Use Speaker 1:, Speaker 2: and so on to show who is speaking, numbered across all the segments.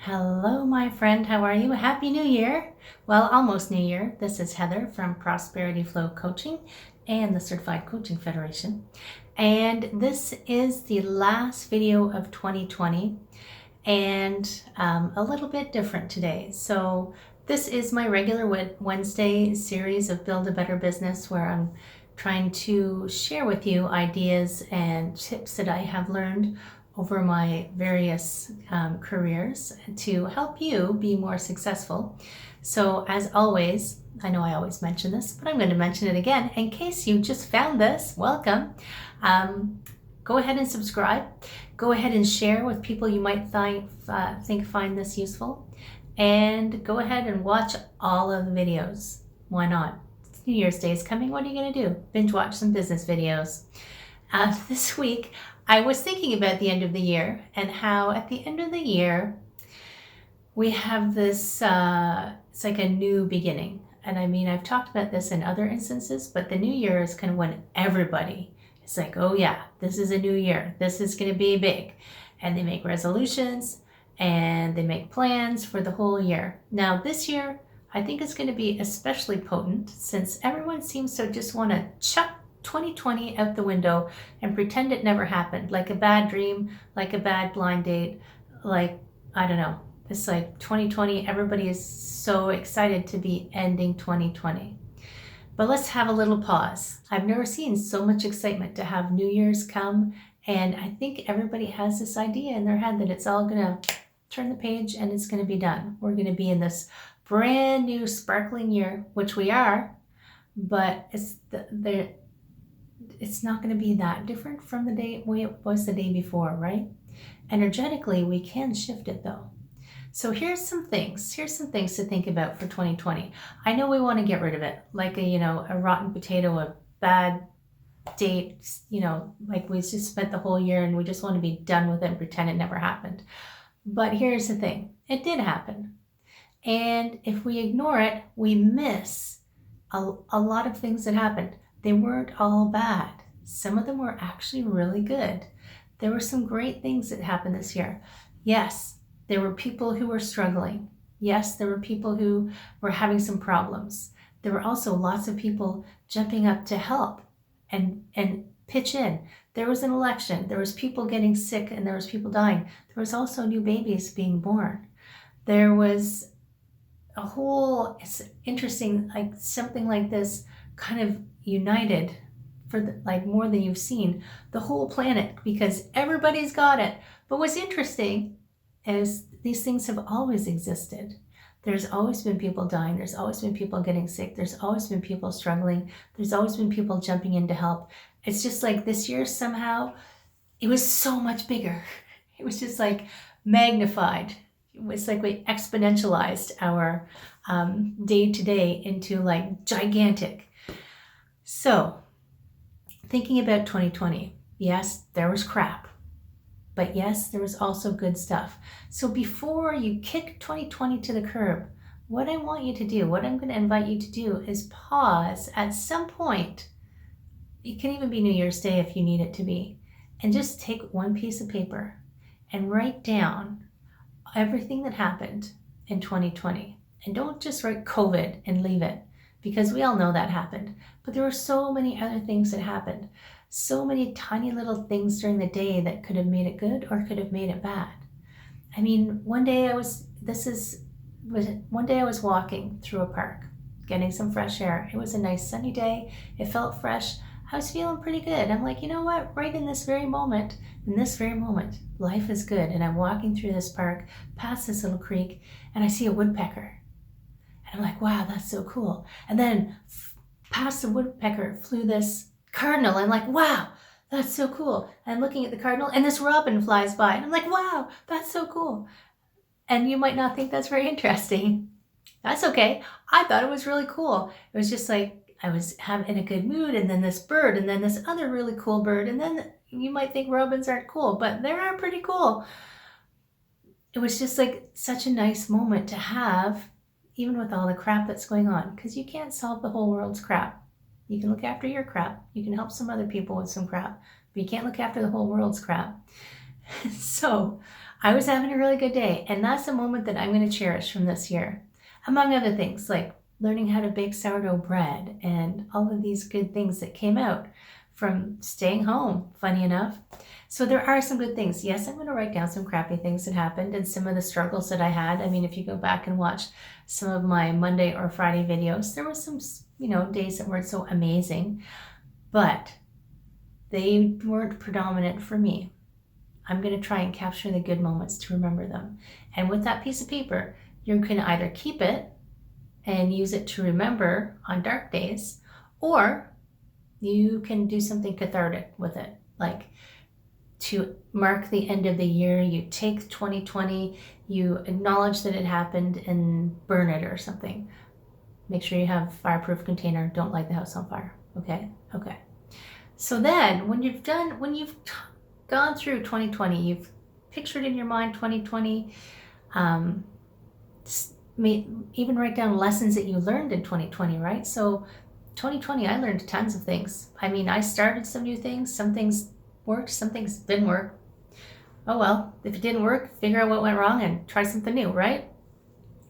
Speaker 1: Hello, my friend. How are you? Happy New Year. Well, almost New Year. This is Heather from Prosperityflowcoaching and the Certified Coaching Federation. And this is the last video of 2020 and a little bit different today. So this is my regular Wednesday series of Build a Better Business, where I'm trying to share with you ideas and tips that I have learned over my various careers to help you be more successful. So as always, I know I always mention this, but I'm going to mention it again in case you just found this. Welcome. Go ahead and subscribe. Go ahead and share with people you might think find this useful. And go ahead and watch all of the videos. Why not? It's New Year's Day is coming. What are you going to do? Binge watch some business videos. This week, I was thinking about the end of the year and how at the end of the year, we have this, it's like a new beginning. And I mean, I've talked about this in other instances, but the new year is kind of when everybody is like, oh yeah, this is a new year. This is going to be big. And they make resolutions and they make plans for the whole year. Now this year, I think it's going to be especially potent since everyone seems to just want to chuck 2020 out the window and pretend it never happened, like a bad dream, like a bad blind date, like, I don't know. It's like 2020, everybody is so excited to be ending 2020. But let's have a little pause. I've never seen so much excitement to have New Year's come, and I think everybody has this idea in their head that it's all gonna turn the page and it's gonna be done. We're gonna be in this brand new sparkling year, which we are, but it's not going to be that different from the way it was the day before, right? Energetically, we can shift it though. So here's some things to think about for 2020. I know we want to get rid of it, like a rotten potato, a bad date, like we just spent the whole year and we just want to be done with it and pretend it never happened. But here's the thing, it did happen. And if we ignore it, we miss a lot of things that happened. They weren't all bad. Some of them were actually really good. There were some great things that happened this year. Yes, there were people who were struggling. Yes, there were people who were having some problems. There were also lots of people jumping up to help and pitch in. There was an election. There was people getting sick and there was people dying. There was also new babies being born. There was a whole, it's interesting, like something like this kind of united for like more than you've seen the whole planet because everybody's got it. But what's interesting is these things have always existed. There's always been people dying. There's always been people getting sick. There's always been people struggling. There's always been people jumping in to help. It's just like this year somehow it was so much bigger. It was just like magnified. It was like we exponentialized our day to day into like gigantic. So, thinking about 2020, yes, there was crap, but yes, there was also good stuff. So before you kick 2020 to the curb, what I want you to do, what I'm going to invite you to do is pause at some point. It can even be New Year's Day if you need it to be, and just take one piece of paper and write down everything that happened in 2020. And don't just write COVID and leave it, because we all know that happened. But there were so many other things that happened. So many tiny little things during the day that could have made it good or could have made it bad. I mean, one day I was walking through a park, getting some fresh air. It was a nice sunny day. It felt fresh. I was feeling pretty good. I'm like, you know what? Right in this very moment, life is good. And I'm walking through this park, past this little creek, and I see a woodpecker. And I'm like, wow, that's so cool. And then past the woodpecker flew this cardinal. I'm like, wow, that's so cool. And I'm looking at the cardinal and this robin flies by. And I'm like, wow, that's so cool. And you might not think that's very interesting. That's okay. I thought it was really cool. It was just like I was in a good mood, and then this bird, and then this other really cool bird. And then you might think robins aren't cool, but they are pretty cool. It was just like such a nice moment to have, even with all the crap that's going on, because you can't solve the whole world's crap. You can look after your crap. You can help some other people with some crap, but you can't look after the whole world's crap. So I was having a really good day, and that's a moment that I'm going to cherish from this year. Among other things, like learning how to bake sourdough bread and all of these good things that came out from staying home, funny enough. So there are some good things. Yes, I'm going to write down some crappy things that happened and some of the struggles that I had. I mean, if you go back and watch some of my Monday or Friday videos, there were some, days that weren't so amazing, but they weren't predominant for me. I'm going to try and capture the good moments to remember them. And with that piece of paper, you can either keep it and use it to remember on dark days, or you can do something cathartic with it, like to mark the end of the year, you take 2020, you acknowledge that it happened and burn it or something. Make sure you have a fireproof container. Don't light the house on fire. Okay. So then when you've gone through 2020, you've pictured in your mind 2020, even write down lessons that you learned in 2020, right? So 2020, I learned tons of things. I mean, I started some new things. Some things worked, some things didn't work. Oh well, if it didn't work, figure out what went wrong and try something new, right?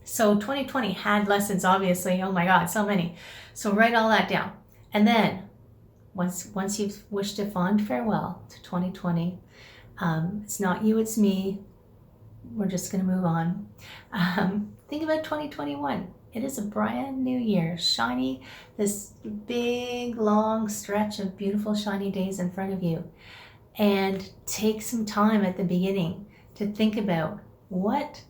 Speaker 1: So 2020 had lessons, obviously. Oh my God, so many. So write all that down. And then once you've wished a fond farewell to 2020, it's not you, it's me. We're just going to move on. Think about 2021. It is a brand new year, shiny, this big, long stretch of beautiful, shiny days in front of you. And take some time at the beginning to think about what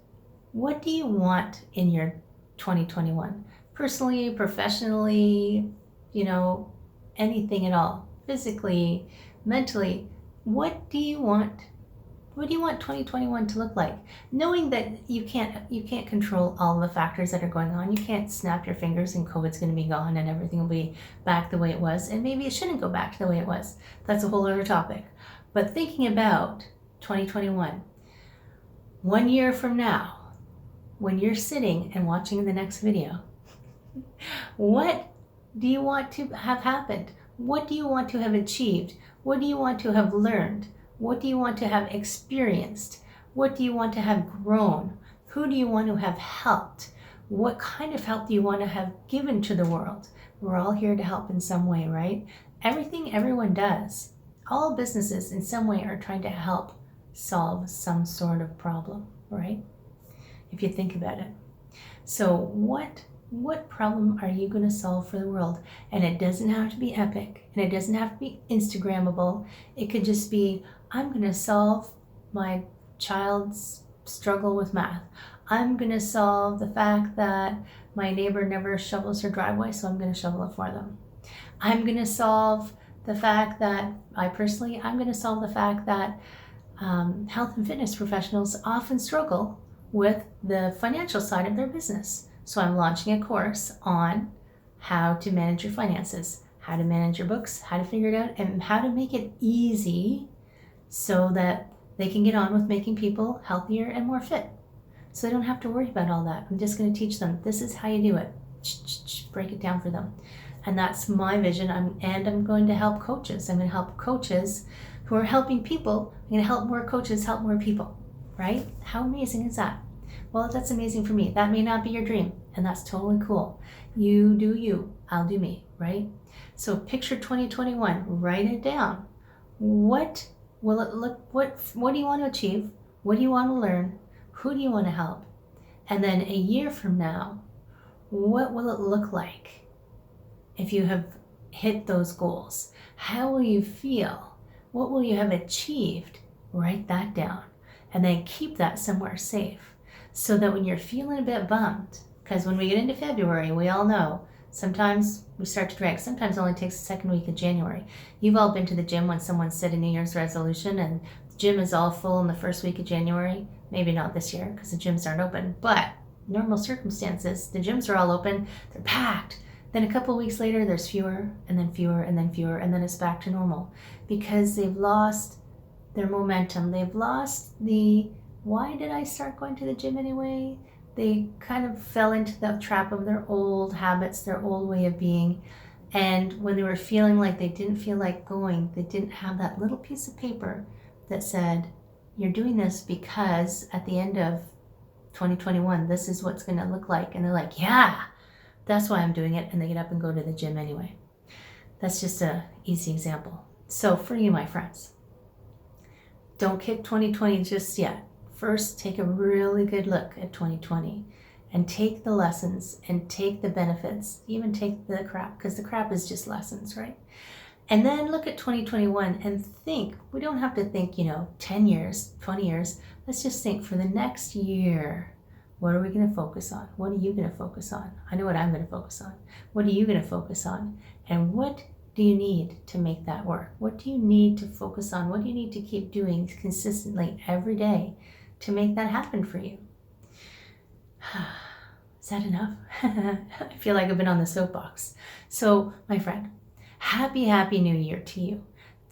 Speaker 1: do you want in your 2021? Personally, professionally, anything at all. Physically, mentally, what do you want? What do you want 2021 to look like? Knowing that you can't control all the factors that are going on. You can't snap your fingers and COVID's going to be gone and everything will be back the way it was. And maybe it shouldn't go back to the way it was. That's a whole other topic. But thinking about 2021, 1 year from now, when you're sitting and watching the next video, what do you want to have happened? What do you want to have achieved? What do you want to have learned? What do you want to have experienced? What do you want to have grown? Who do you want to have helped? What kind of help do you want to have given to the world? We're all here to help in some way, right? Everything everyone does, all businesses in some way are trying to help solve some sort of problem, right? If you think about it. So what problem are you going to solve for the world? And it doesn't have to be epic, and it doesn't have to be Instagrammable. It could just be, I'm going to solve my child's struggle with math. I'm going to solve the fact that my neighbor never shovels her driveway, so I'm going to shovel it for them. I'm going to solve the fact that, I'm going to solve the fact that health and fitness professionals often struggle with the financial side of their business. So I'm launching a course on how to manage your finances, how to manage your books, how to figure it out, and how to make it easy so that they can get on with making people healthier and more fit. So they don't have to worry about all that. I'm just going to teach them, this is how you do it. Break it down for them. And that's my vision. I'm going to help coaches. I'm going to help coaches who are helping people. I'm going to help more coaches help more people, right? How amazing is that? Well, that's amazing for me. That may not be your dream, and that's totally cool. You do you, I'll do me, right? So picture 2021, write it down. What will it look, what do you want to achieve? What do you want to learn? Who do you want to help? And then a year from now, what will it look like if you have hit those goals? How will you feel? What will you have achieved? Write that down, and then keep that somewhere safe. So that when you're feeling a bit bummed, because when we get into February, we all know, sometimes we start to drag. Sometimes it only takes the second week of January. You've all been to the gym when someone set a New Year's resolution and the gym is all full in the first week of January. Maybe not this year because the gyms aren't open, but normal circumstances, the gyms are all open, they're packed. Then a couple of weeks later, there's fewer, and then fewer, and then fewer, and then it's back to normal because they've lost their momentum. They've lost the, why did I start going to the gym anyway? They kind of fell into the trap of their old habits, their old way of being. And when they were feeling like they didn't feel like going, they didn't have that little piece of paper that said, you're doing this because at the end of 2021, this is what's going to look like. And they're like, yeah, that's why I'm doing it. And they get up and go to the gym anyway. That's just an easy example. So for you, my friends, don't kick 2020 just yet. First, take a really good look at 2020 and take the lessons and take the benefits, even take the crap, because the crap is just lessons, right? And then look at 2021 and think. We don't have to think, 10 years, 20 years. Let's just think for the next year. What are we going to focus on? What are you going to focus on? I know what I'm going to focus on. What are you going to focus on? And what do you need to make that work? What do you need to focus on? What do you need to keep doing consistently every day to make that happen for you? Is that enough? I feel like I've been on the soapbox. So, my friend, happy New Year to you.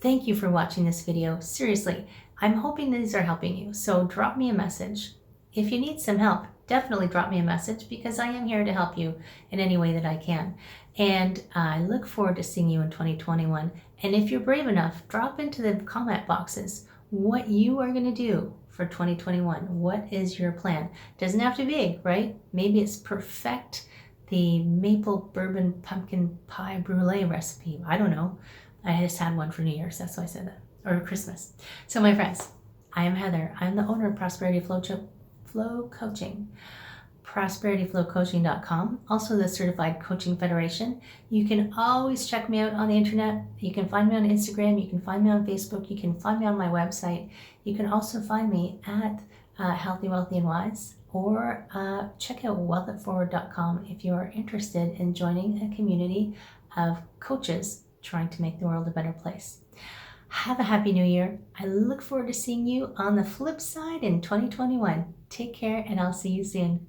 Speaker 1: Thank you for watching this video. Seriously, I'm hoping these are helping you. So drop me a message. If you need some help, definitely drop me a message because I am here to help you in any way that I can. And I look forward to seeing you in 2021. And if you're brave enough, drop into the comment boxes what you are going to do for 2021. What is your plan? Doesn't have to be big, right? Maybe it's perfect the maple bourbon pumpkin pie brulee recipe. I don't know. I just had one for New Year's. That's why I said that. Or Christmas. So my friends, I am Heather. I'm the owner of Prosperity Flow Coaching. prosperityflowcoaching.com, also the Certified Coaching Federation. You can always check me out on the internet. You can find me on Instagram. You can find me on Facebook. You can find me on my website. You can also find me at Healthy, Wealthy, and Wise, or check out wealthitforward.com if you are interested in joining a community of coaches trying to make the world a better place. Have a happy new year. I look forward to seeing you on the flip side in 2021. Take care, and I'll see you soon.